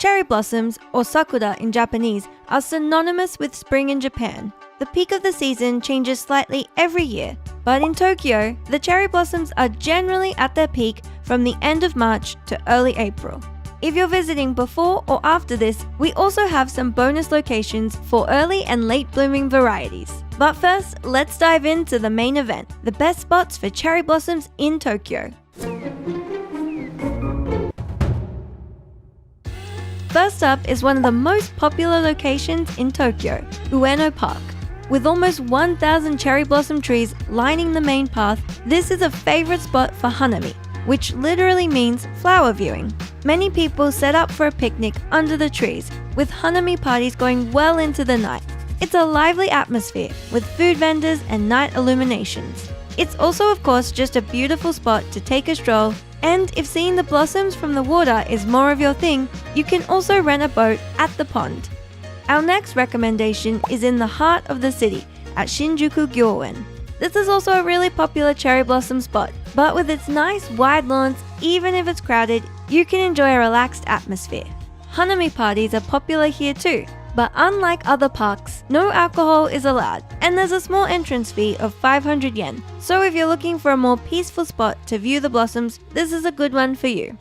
Cherry blossoms, or sakura in Japanese, are synonymous with spring in Japan. The peak of the season changes slightly every year, but in Tokyo, the cherry blossoms are generally at their peak from the end of March to early April. If you're visiting before or after this, we also have some bonus locations for early and late blooming varieties. But first, let's dive into the main event, the best spots for cherry blossoms in Tokyo. First up is one of the most popular locations in Tokyo, Ueno Park. With almost 1,000 cherry blossom trees lining the main path, this is a favorite spot for hanami, which literally means flower viewing. Many people set up for a picnic under the trees, with hanami parties going well into the night. It's a lively atmosphere with food vendors and night illuminations. It's also, of course, just a beautiful spot to take a stroll, and if seeing the blossoms from the water is more of your thing, you can also rent a boat at the pond. Our next recommendation is in the heart of the city at Shinjuku Gyoen. This is also a really popular cherry blossom spot, but with its nice wide lawns, even if it's crowded, you can enjoy a relaxed atmosphere. Hanami parties are popular here too, but unlike other parks, no alcohol is allowed, and there's a small entrance fee of 500 yen. So if you're looking for a more peaceful spot to view the blossoms, this is a good one for you.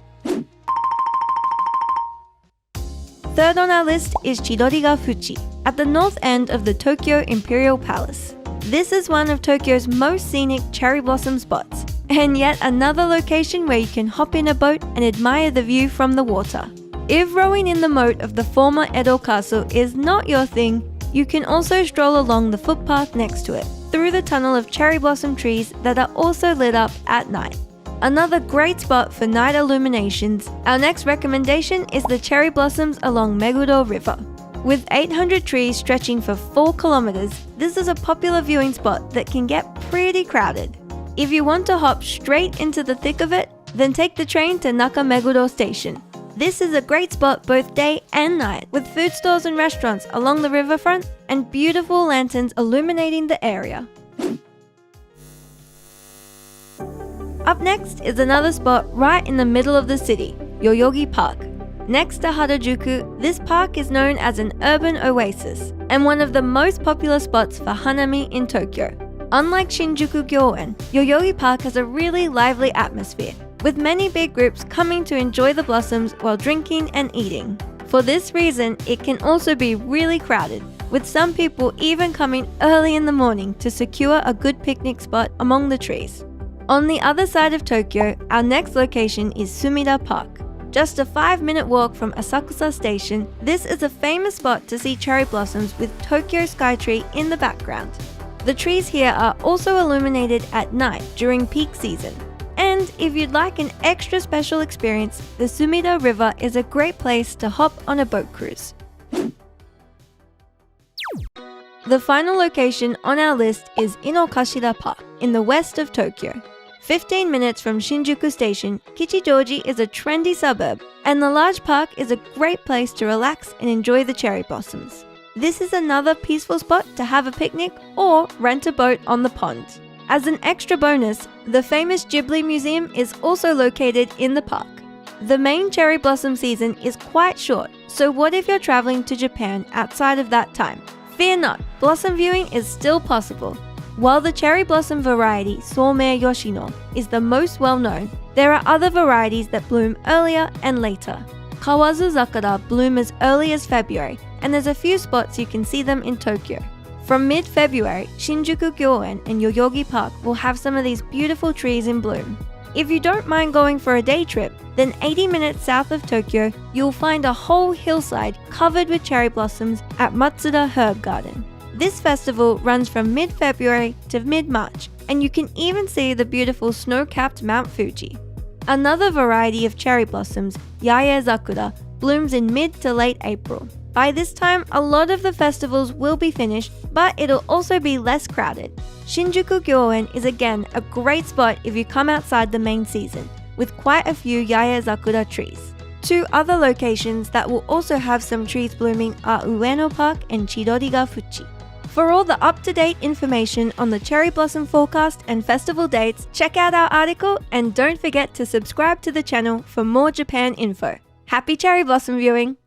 Third on our list is Chidori-ga Fuchi, at the north end of the Tokyo Imperial Palace. This is one of Tokyo's most scenic cherry blossom spots, and yet another location where you can hop in a boat and admire the view from the water. If rowing in the moat of the former Edo Castle is not your thing, you can also stroll along the footpath next to it, through the tunnel of cherry blossom trees that are also lit up at night. Another great spot for night illuminations, our next recommendation is the cherry blossoms along Meguro River. With 800 trees stretching for 4 kilometers, this is a popular viewing spot that can get pretty crowded. If you want to hop straight into the thick of it, then take the train to Nakameguro Station. This is a great spot both day and night, with food stores and restaurants along the riverfront and beautiful lanterns illuminating the area. Up next is another spot right in the middle of the city, Yoyogi Park. Next to Harajuku, this park is known as an urban oasis and one of the most popular spots for hanami in Tokyo. Unlike Shinjuku Gyoen, Yoyogi Park has a really lively atmosphere, with many big groups coming to enjoy the blossoms while drinking and eating. For this reason, it can also be really crowded, with some people even coming early in the morning to secure a good picnic spot among the trees. On the other side of Tokyo, our next location is Sumida Park. Just a 5-minute walk from Asakusa Station, this is a famous spot to see cherry blossoms with Tokyo Skytree in the background. The trees here are also illuminated at night during peak season. And if you'd like an extra special experience, the Sumida River is a great place to hop on a boat cruise. The final location on our list is Inokashira Park in the west of Tokyo. 15 minutes from Shinjuku Station, Kichijoji is a trendy suburb, and the large park is a great place to relax and enjoy the cherry blossoms. This is another peaceful spot to have a picnic or rent a boat on the pond. As an extra bonus, the famous Ghibli Museum is also located in the park. The main cherry blossom season is quite short, so what if you're traveling to Japan outside of that time? Fear not, blossom viewing is still possible. While the cherry blossom variety Somei Yoshino is the most well-known, there are other varieties that bloom earlier and later. Kawazu Zakura bloom as early as February, and there's a few spots you can see them in Tokyo. From mid-February, Shinjuku Gyoen and Yoyogi Park will have some of these beautiful trees in bloom. If you don't mind going for a day trip, then 80 minutes south of Tokyo, you'll find a whole hillside covered with cherry blossoms at Matsuda Herb Garden. This festival runs from mid-February to mid-March, and you can even see the beautiful snow-capped Mount Fuji. Another variety of cherry blossoms, Yae Zakura, blooms in mid to late April. By this time, a lot of the festivals will be finished, but it'll also be less crowded. Shinjuku Gyoen is again a great spot if you come outside the main season, with quite a few Yae Zakura trees. Two other locations that will also have some trees blooming are Ueno Park and Chidori-ga Fuchi. For all the up-to-date information on the cherry blossom forecast and festival dates, check out our article and don't forget to subscribe to the channel for more Japan info. Happy cherry blossom viewing!